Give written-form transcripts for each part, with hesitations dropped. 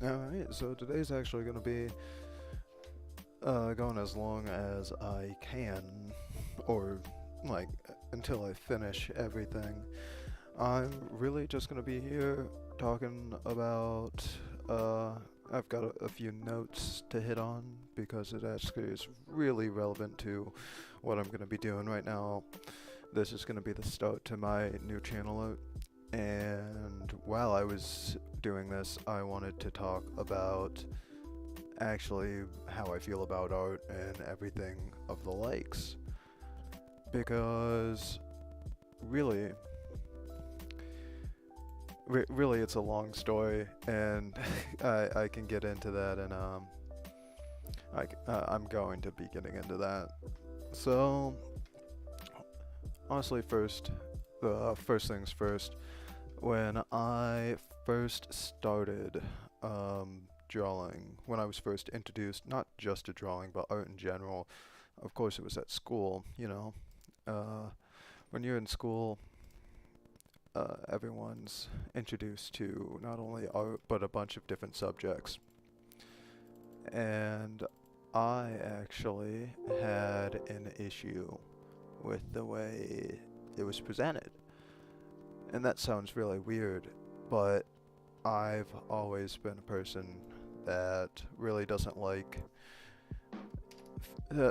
Alright, so today's actually going to be going as long as I can, or like until I finish everything. I'm really just going to be here talking about. I've got a few notes to hit on because it actually is really relevant to what I'm going to be doing right now. This is going to be the start to my new channel out. And while I was doing this, I wanted to talk about actually how I feel about art and everything of the likes. Because really, really, it's a long story, and I can get into that, and I'm going to be getting into that. So, honestly, the first things first. When I first started drawing, when I was first introduced, not just to drawing, but art in general, of course it was at school, you know. Uh, when you're in school, everyone's introduced to not only art, but a bunch of different subjects. And I actually had an issue with the way it was presented. And that sounds really weird, but I've always been a person that really doesn't like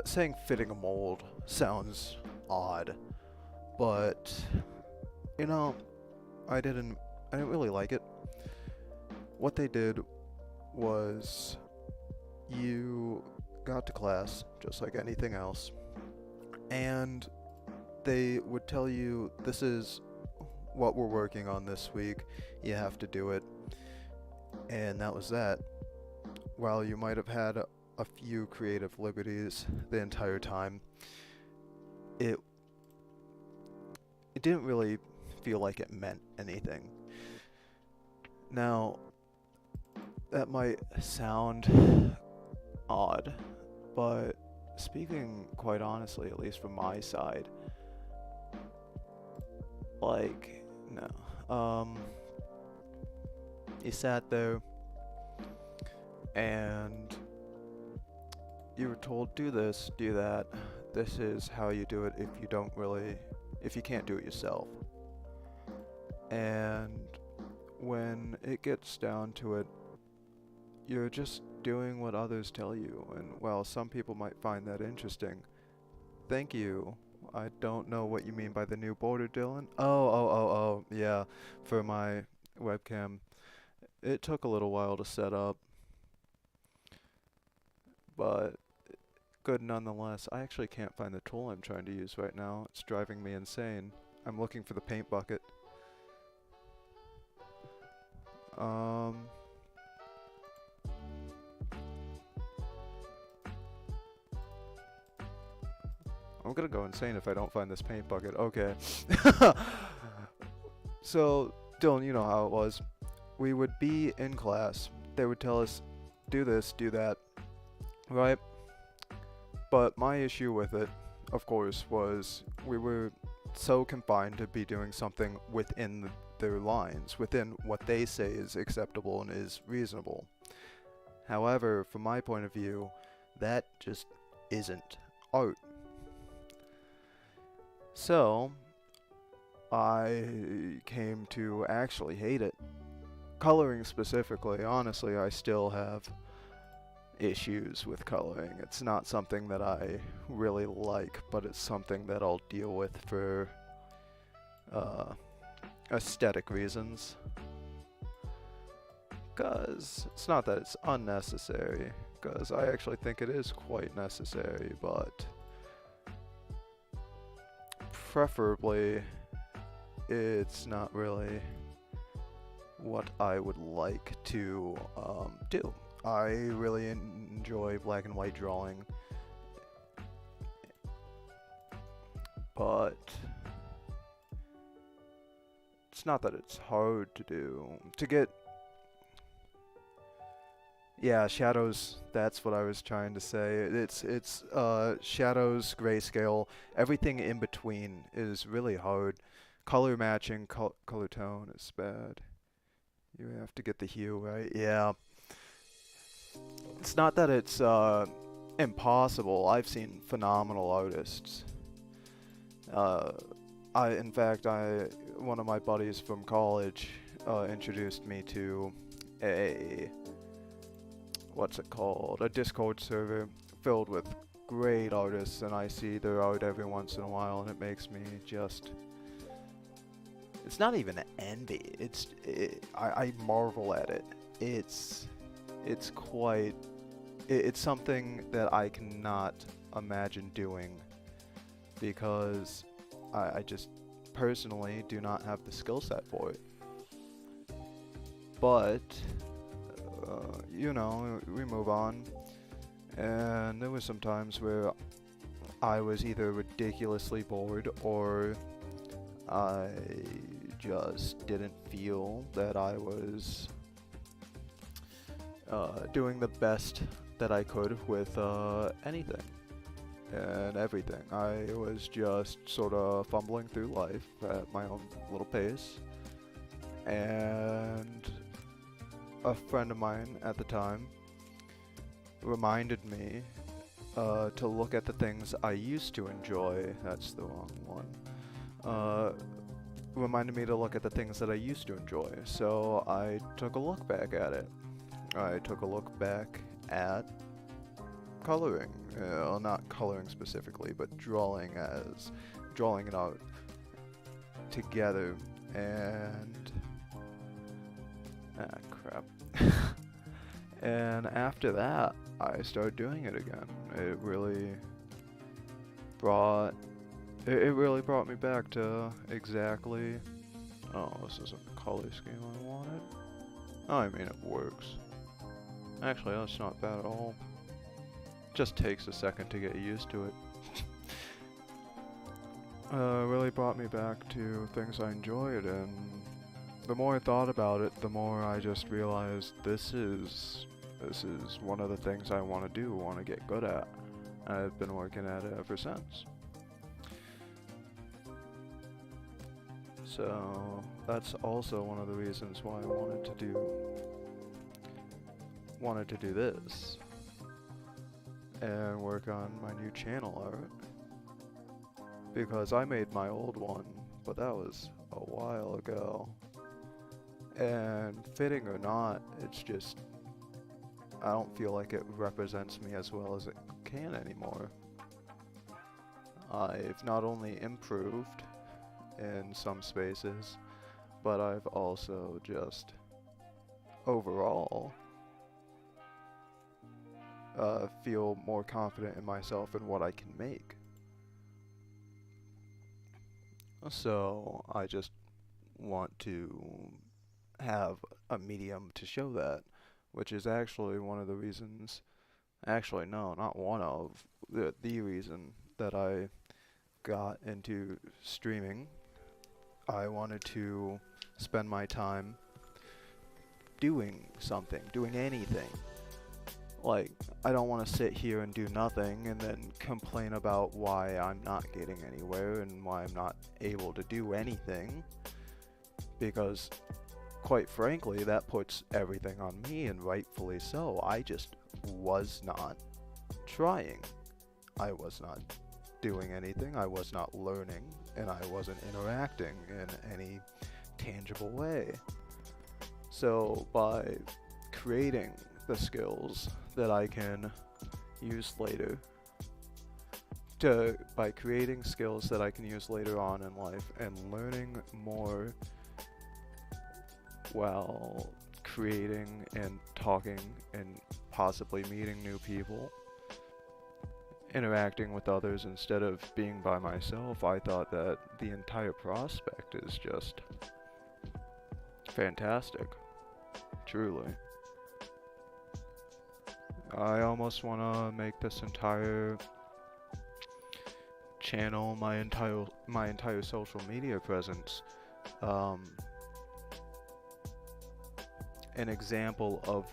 saying fitting a mold sounds odd, but you know, I didn't I didn't really like it. What they did was you got to class just like anything else, and they would tell you this is what we're working on this week. You have to do it. And that was that. While you might have had a few creative liberties the entire time, it it didn't really feel like it meant anything. Now, that might sound odd, but speaking quite honestly, at least from my side, like, no. You sat there and you were told, do this, do that. This is how you do it if you can't do it yourself. And when it gets down to it, you're just doing what others tell you. And while some people might find that interesting, thank you. I don't know what you mean by the new border, Dylan. Oh, yeah, for my webcam. It took a little while to set up, but good nonetheless. I actually can't find the tool I'm trying to use right now. It's driving me insane. I'm looking for the paint bucket. Um, I'm gonna go insane if I don't find this paint bucket. Okay. So, Dylan, you know how it was. We would be in class. They would tell us, do this, do that, right? But my issue with it, of course, was we were so confined to be doing something within their lines, within what they say is acceptable and is reasonable. However, from my point of view, that just isn't art. So, I came to actually hate it. Coloring specifically, honestly, I still have issues with coloring. It's not something that I really like, but it's something that I'll deal with for uh, aesthetic reasons. Because it's not that it's unnecessary, because I actually think it is quite necessary, but preferably it's not really what I would like to do. I really enjoy black and white drawing, but it's not that it's hard to do. To get, yeah, shadows, that's what I was trying to say. It's shadows, grayscale, everything in between is really hard. Color matching, color tone is bad. You have to get the hue right. Yeah. It's not that it's impossible. I've seen phenomenal artists. Uh, in fact, one of my buddies from college introduced me to a, what's it called? A Discord server filled with great artists, and I see their art every once in a while, and it makes me just. It's not even envy. I marvel at it. It's quite. It's something that I cannot imagine doing because I just personally do not have the skill set for it. But, we move on. And there were some times where I was either ridiculously bored or I just didn't feel that I was doing the best that I could with anything and everything. I was just sort of fumbling through life at my own little pace, and a friend of mine at the time reminded me to look at the things I used to enjoy. That's the wrong one. Reminded me to look at the things that I used to enjoy. So I took a look back at it. I took a look back at coloring. Well, not coloring specifically, but drawing it out together. And crap. And after that, I started doing it again. It really brought me back to exactly. Oh, this isn't the color scheme I wanted. I mean, it works. Actually, that's not bad at all. Just takes a second to get used to it. Really brought me back to things I enjoyed, and the more I thought about it, the more I just realized this is one of the things I want to do, want to get good at. I've been working at it ever since. So that's also one of the reasons why I wanted to do this and work on my new channel art, because I made my old one, but that was a while ago, and fitting or not, it's just I don't feel like it represents me as well as it can anymore. I've not only improved in some spaces, but I've also just overall feel more confident in myself and what I can make. So I just want to have a medium to show that, which is actually one of the reasons, actually no, not one of, the reason that I got into streaming. I wanted to spend my time doing something, doing anything. Like, I don't want to sit here and do nothing and then complain about why I'm not getting anywhere and why I'm not able to do anything, because quite frankly, that puts everything on me, and rightfully so. I just was not trying. I was not doing anything. I was not learning, and I wasn't interacting in any tangible way. So by creating the skills that I can use later, by creating skills that I can use later on in life and learning more while creating and talking and possibly meeting new people, interacting with others instead of being by myself, I thought that the entire prospect is just fantastic. Truly. I almost want to make this entire channel, my entire social media presence, an example of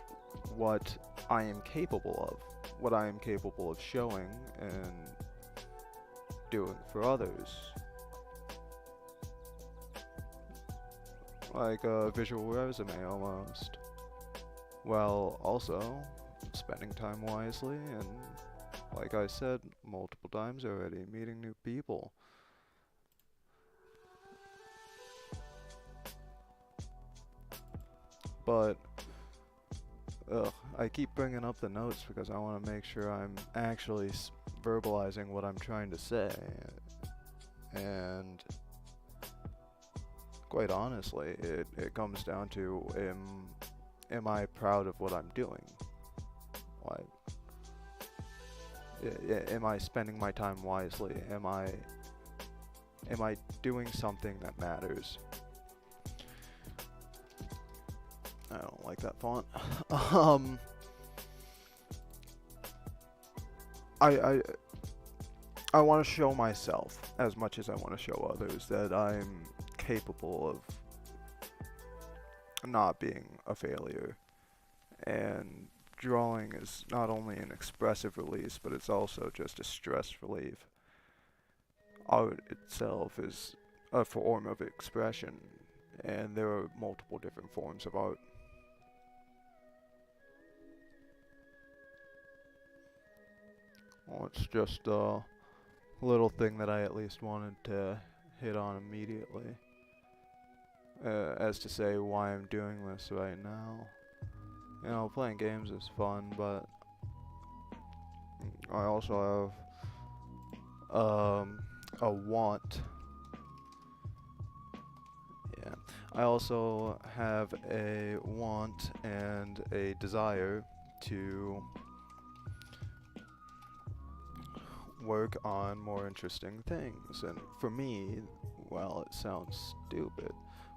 what I am capable of, what I am capable of showing and doing for others. Like a visual resume almost. While also spending time wisely, and like I said multiple times already, meeting new people. But I keep bringing up the notes because I want to make sure I'm actually verbalizing what I'm trying to say. And quite honestly, it comes down to am I proud of what I'm doing? Like, am I spending my time wisely? Am I doing something that matters? I don't like that font. I I want to show myself as much as I want to show others that I'm capable of not being a failure. And drawing is not only an expressive release, but it's also just a stress relief. Art itself is a form of expression, and there are multiple different forms of art. Well, it's just a little thing that I at least wanted to hit on immediately. As to say why I'm doing this right now. You know, playing games is fun, but I also have a want. Yeah. I also have a want and a desire to work on more interesting things. And for me, well, it sounds stupid,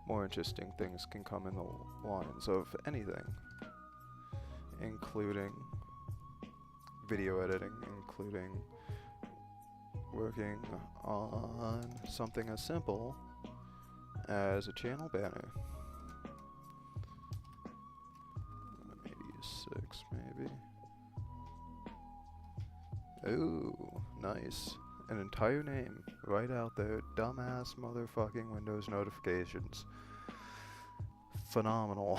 more interesting things can come in the lines of anything, including video editing, including working on something as simple as a channel banner. 86 maybe. Ooh, nice. An entire name right out there. Dumbass motherfucking Windows notifications. Phenomenal.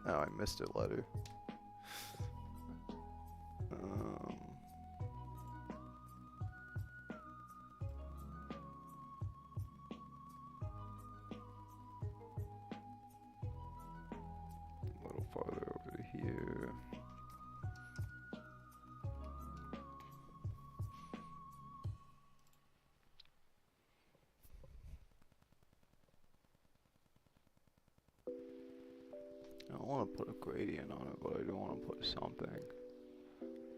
Oh, I missed a letter. A little farther over here. I don't want to put a gradient on it, but I do want to put something.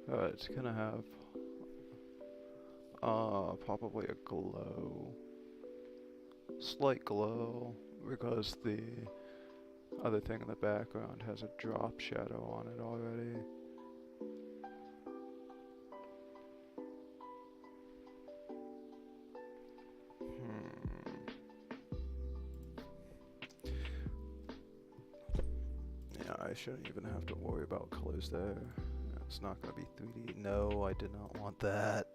It's gonna have probably a glow. Slight glow, because the other thing in the background has a drop shadow on it already. Yeah, I shouldn't even have to worry about colors there. It's not gonna be 3D. No, I did not want that.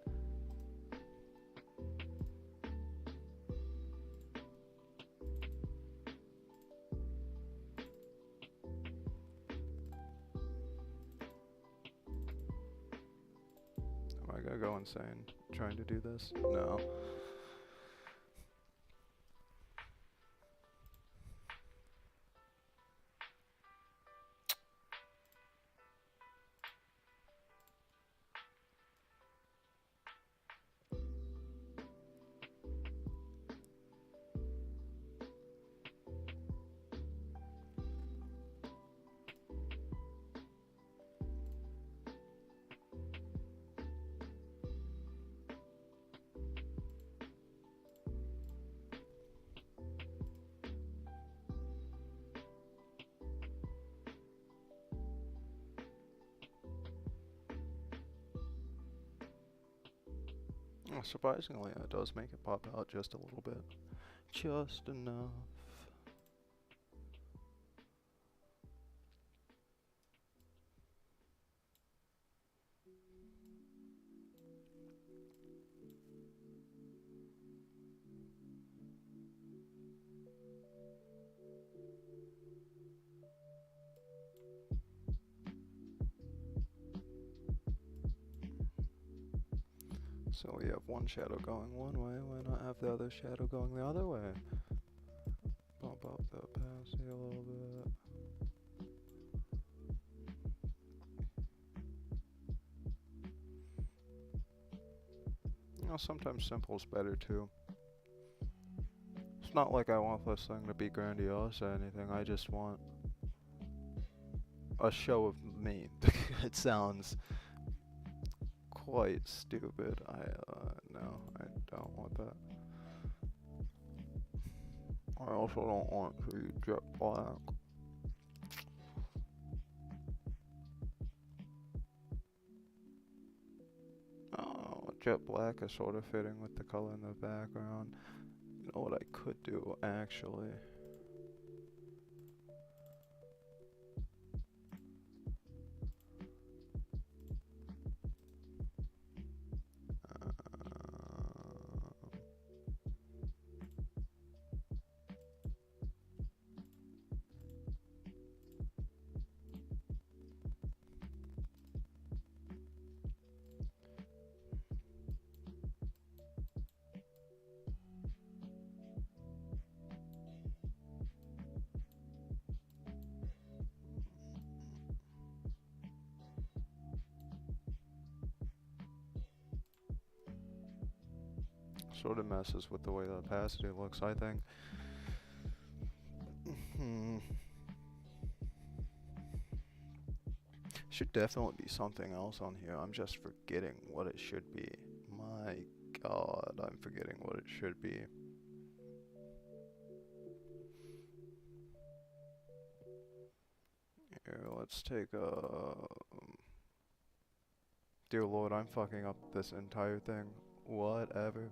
Am I gonna go insane trying to do this? No. Surprisingly, it does make it pop out just a little bit. Just enough. So we have one shadow going one way, why not have the other shadow going the other way? Bump up the opacity a little bit. You know, sometimes simple is better too. It's not like I want this thing to be grandiose or anything, I just want a show of me. It sounds quite stupid. No, I don't want that. I also don't want to be jet black. Oh, jet black is sort of fitting with the color in the background. You know what I could do, actually? Sort of messes with the way the opacity looks, I think. Should definitely be something else on here. I'm just forgetting what it should be. My god, I'm forgetting what it should be. Here, let's take a... Dear Lord, I'm fucking up this entire thing. Whatever.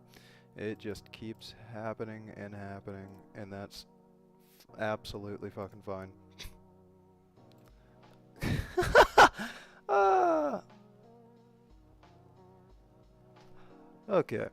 It just keeps happening, and that's absolutely fucking fine. Okay.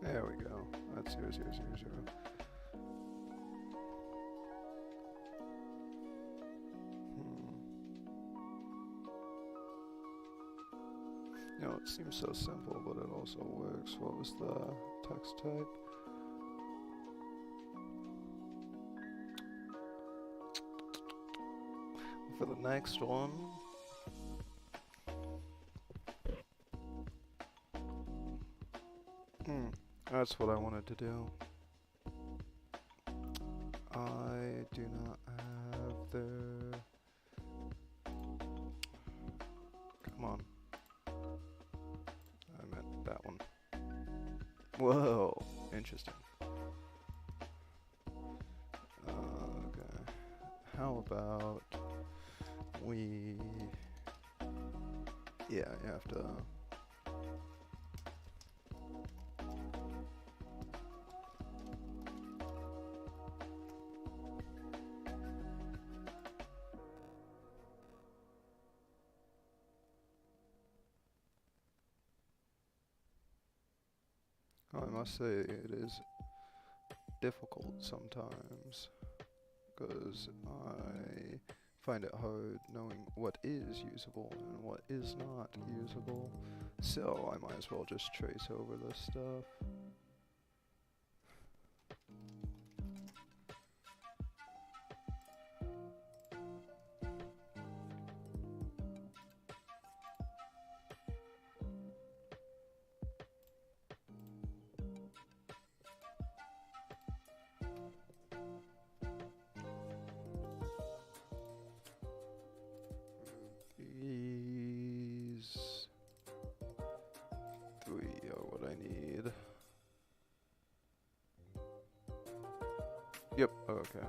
There we go. That's 0, 0, 0, 0. You know, it seems so simple, but it also works. What was the text type? For the next one, that's what I wanted to do. I do not have the... Come on. I meant that one. Whoa, interesting. Okay. How about we... Yeah, you have to... I must say it is difficult sometimes, because I find it hard knowing what is usable and what is not usable, so I might as well just trace over this stuff. These 3 are what I need. Yep, okay.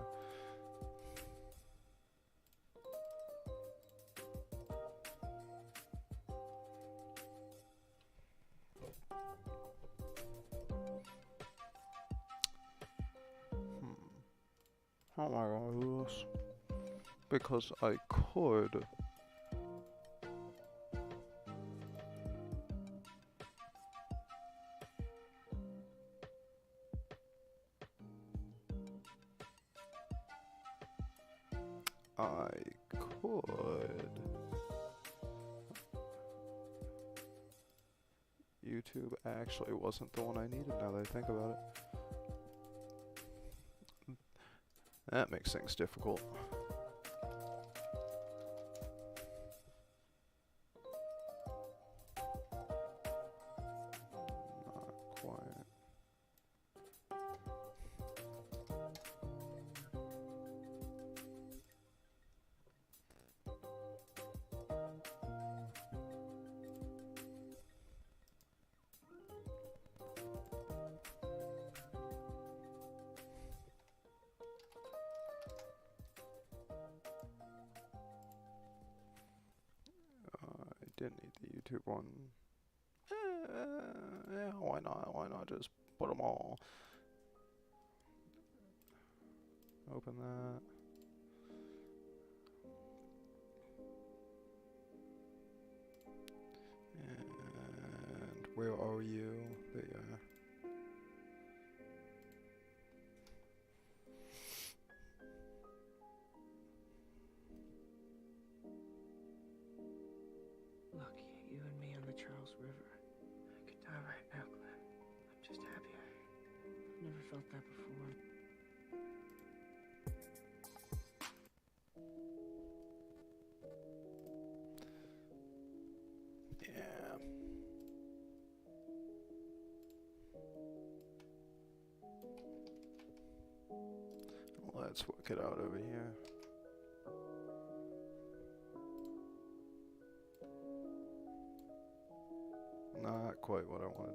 How am I gonna do this? Because I could. I could. YouTube actually wasn't the one I needed now that I think about it. That makes things difficult. Not quite. I did need the YouTube one. Yeah, why not? Why not just put them all? Open that. And where are you? There you are. Look, you and me on the Charles River. I could die right now, Glenn. I'm just happy. I've never felt that before. Yeah. Let's work it out over here. Not quite what I wanted.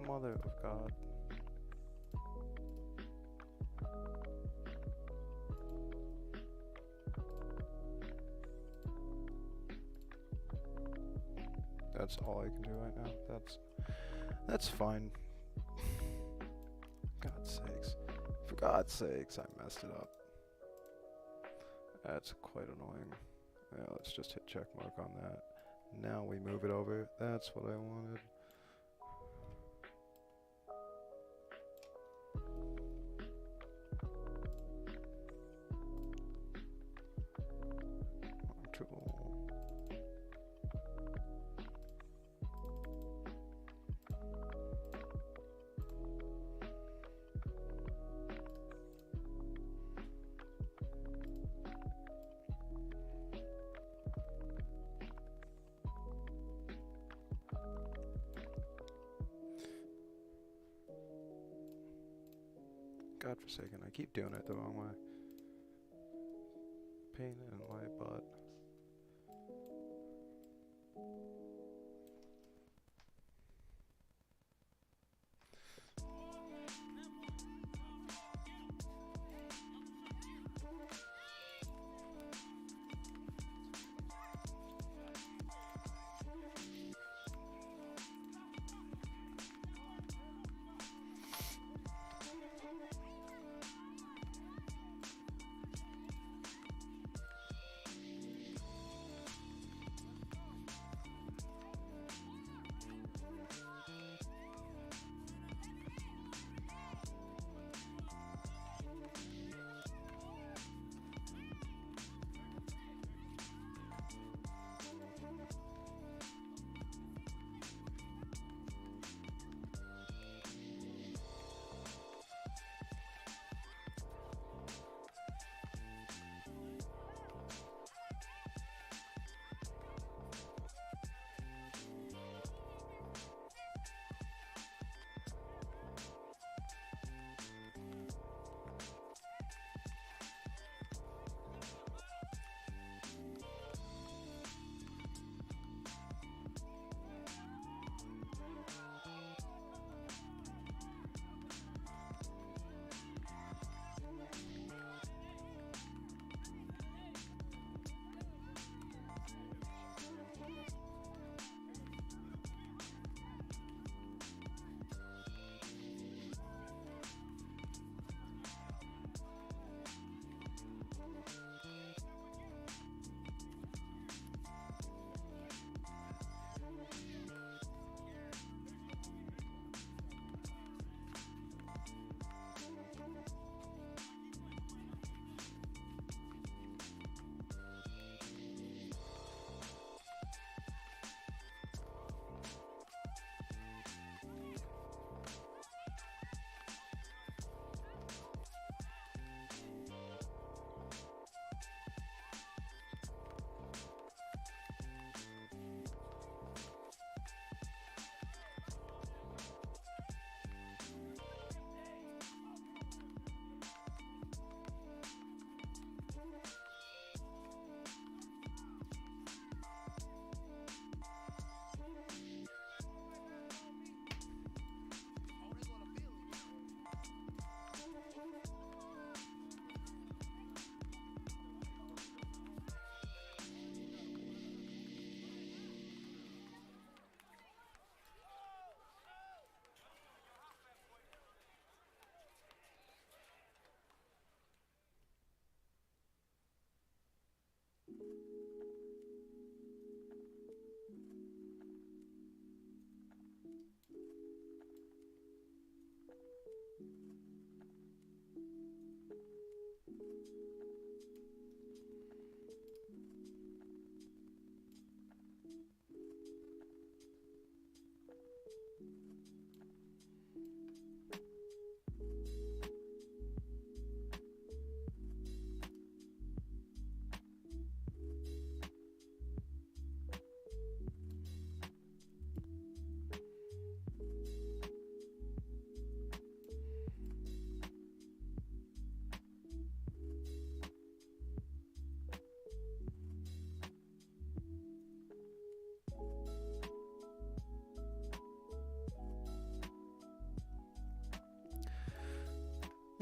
Mother of God. That's all I can do right now. That's fine. God's sakes. For God's sakes, I messed it up. That's quite annoying. Yeah, let's just hit check mark on that. Now we move it over. That's what I wanted. Tool. Godforsaken, I keep doing it the wrong way. Pain in my butt.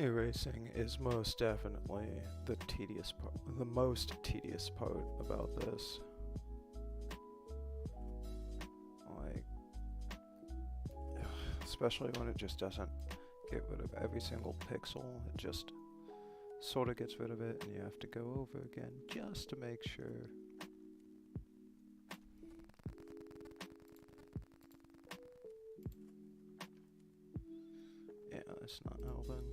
Erasing is most definitely the tedious part, the most tedious part about this. Like, especially when it just doesn't get rid of every single pixel, it just sort of gets rid of it, and you have to go over again just to make sure. Yeah, that's not helping.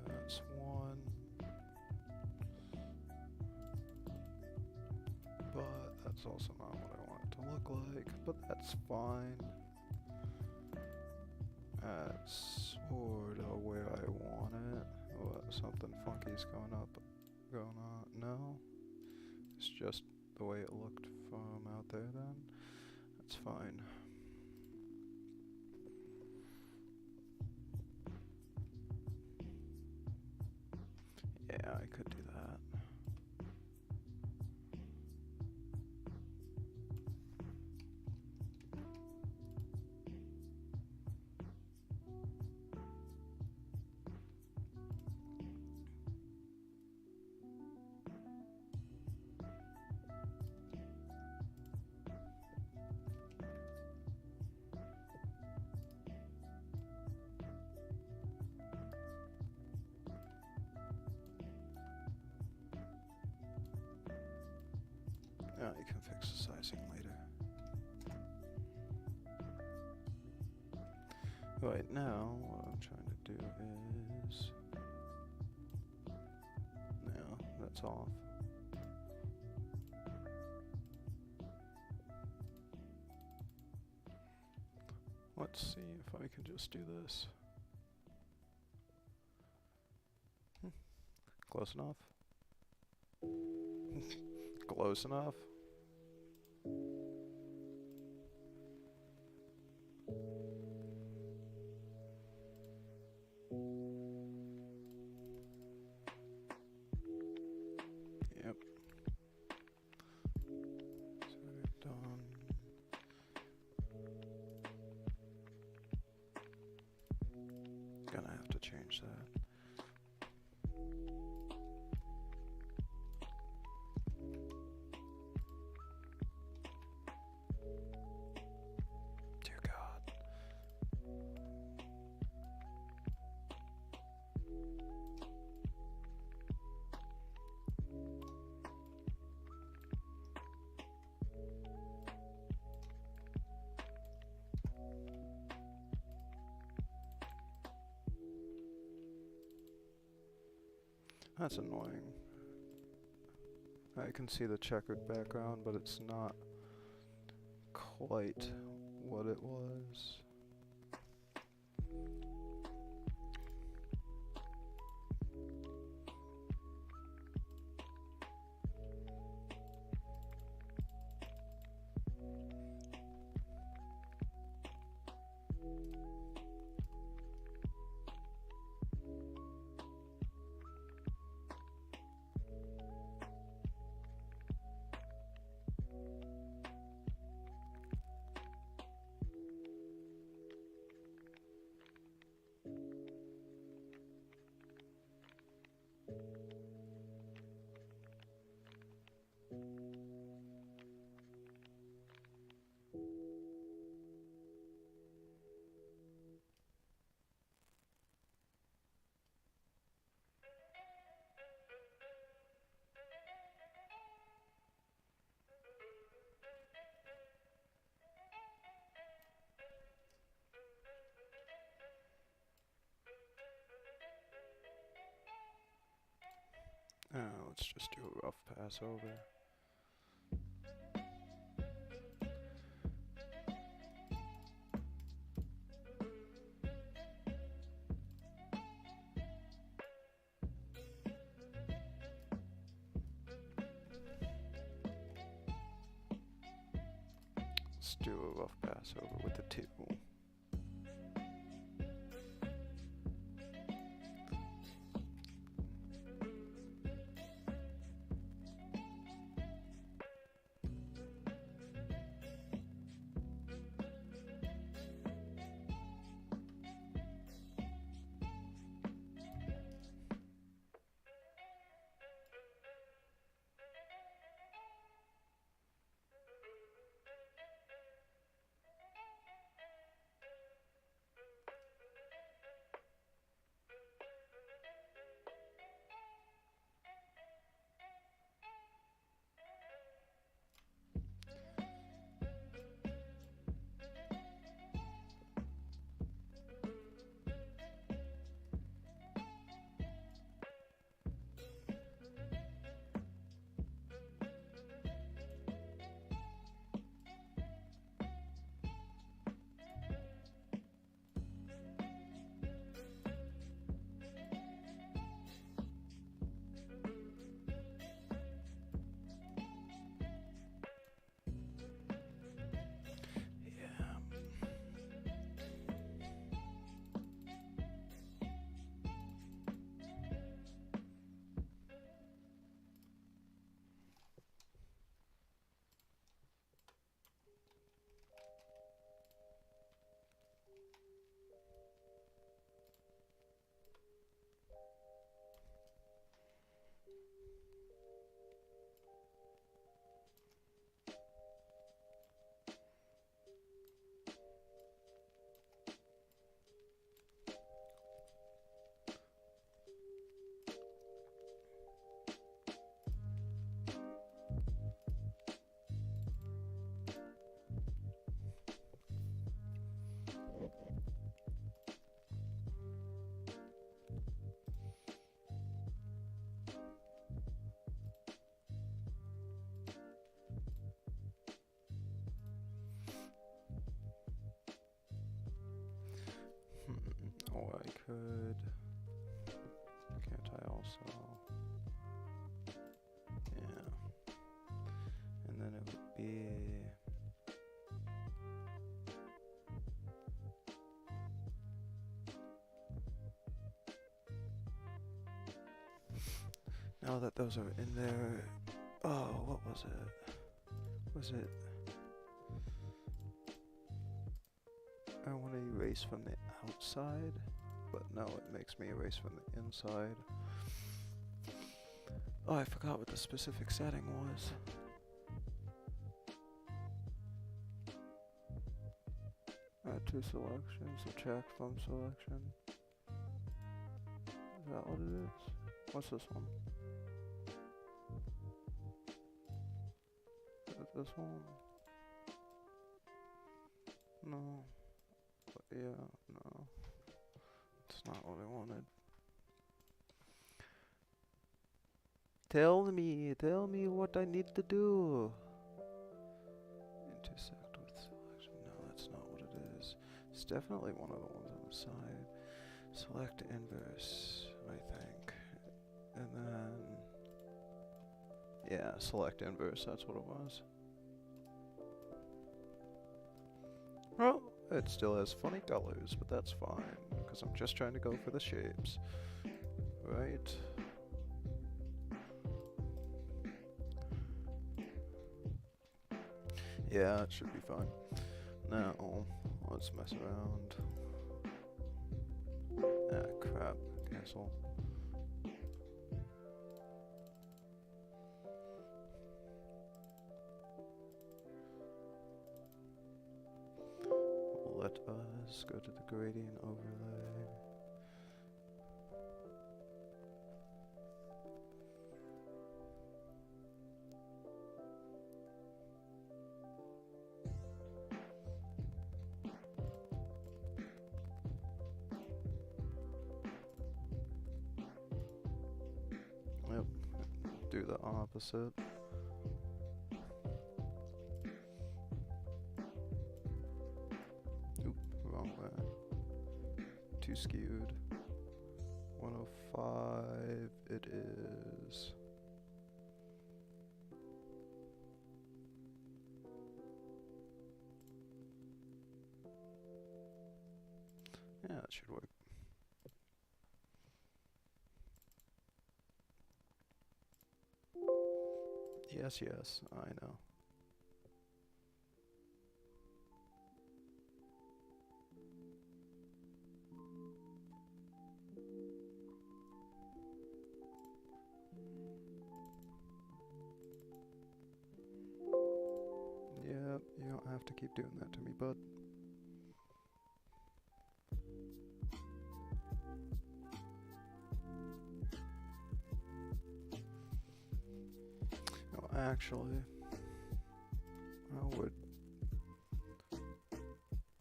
That's one. But that's also not what I want it to look like, but that's fine. That's sort of where I want it. What, something funky's going on? No? It's just the way it looked from out there then? That's fine. Yeah, I could do that. Yeah, you can fix the sizing later. Right now, what I'm trying to do is... No, that's off. Let's see if I can just do this. Close enough? Close enough? Yep. So we're done. Gonna have to change that. Dear God. That's annoying. I can see the checkered background, but it's not quite what it was. Let's just do a rough pass over. Let's do a rough pass over with the 2. Or I could... Can't I also... Yeah. And then it would be... Now that those are in there... Oh, what was it? Was it... I want to erase from the outside, but no, it makes me erase from the inside. Oh, I forgot what the specific setting was. Add 2 selections, subtract from selection. Is that what it is? What's this one? Is it this one? No. But yeah, no. It's not what I wanted. Tell me what I need to do. Intersect with selection. No, that's not what it is. It's definitely one of the ones on the side. Select inverse, I think. And then... Yeah, select inverse, that's what it was. Well, it still has funny colors, but that's fine, because I'm just trying to go for the shapes. Right? Yeah, it should be fine. Now, let's mess around. Ah, crap. Cancel. Let us go to the gradient overlay. Yep, do the opposite. Oop, wrong way. Too skewed. 105 it is. Yeah, that should work. Yes, yes, I know. Yep, you don't have to keep doing that to me, bud. No, actually, how would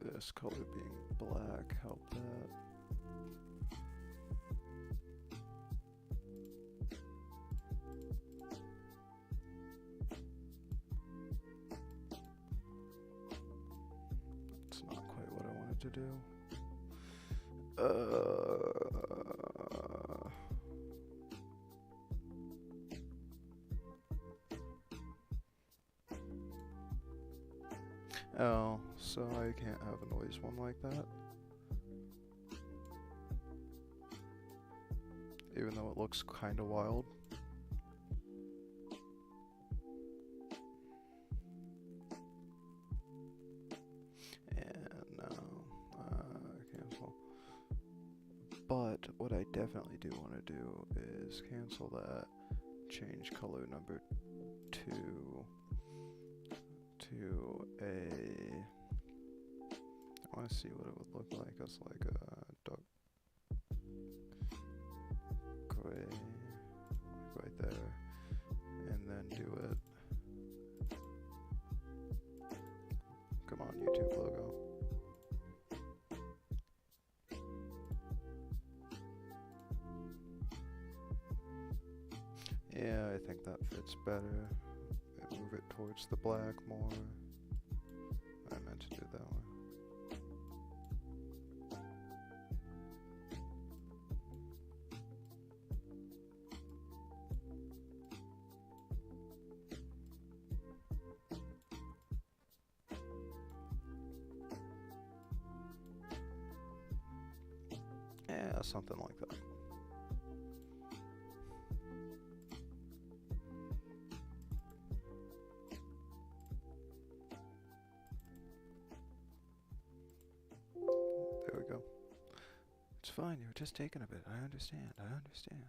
this color being black help that? It's not quite what I wanted to do. Oh, so I can't have a noise one like that? Even though it looks kinda wild. And cancel. But what I definitely do want to do is cancel that, change color number 2 to a, I want to see what it would look like as like a dark gray, like right there, and then do it. Come on, YouTube logo. Yeah, I think that fits better. Move it towards the black more. I meant to do that one. Yeah, something like that. There we go. It's fine, you were just taking a bit. I understand, I understand.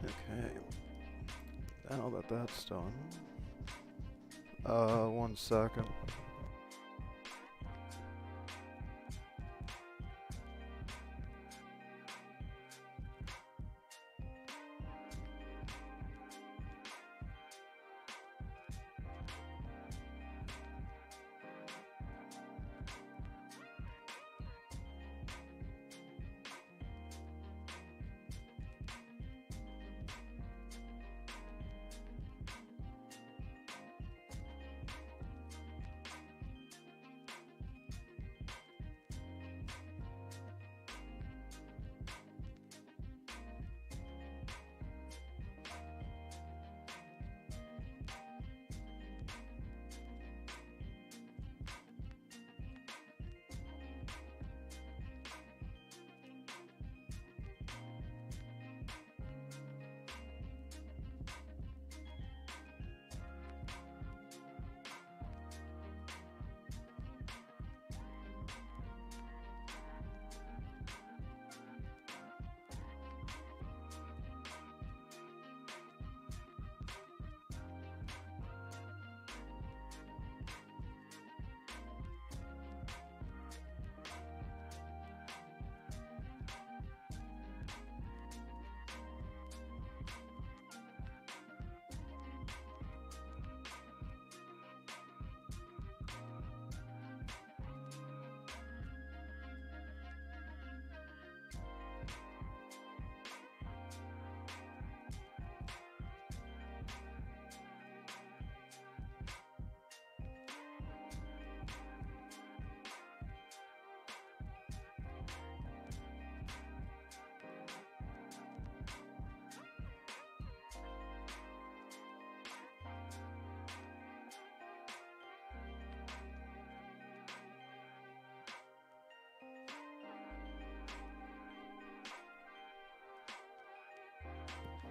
Okay, now that that's done, 1 second.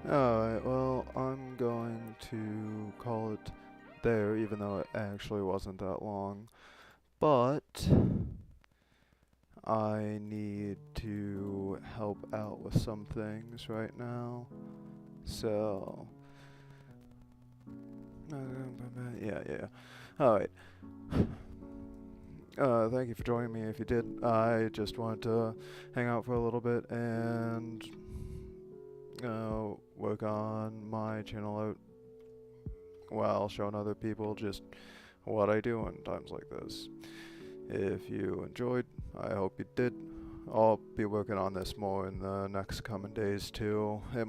Alright, well, I'm going to call it there, even though it actually wasn't that long. But I need to help out with some things right now. So, yeah. Alright. Thank you for joining me if you did. I just wanted to hang out for a little bit and work on my channel out while showing other people just what I do in times like this. If you enjoyed, I hope you did. I'll be working on this more in the next coming days too. It might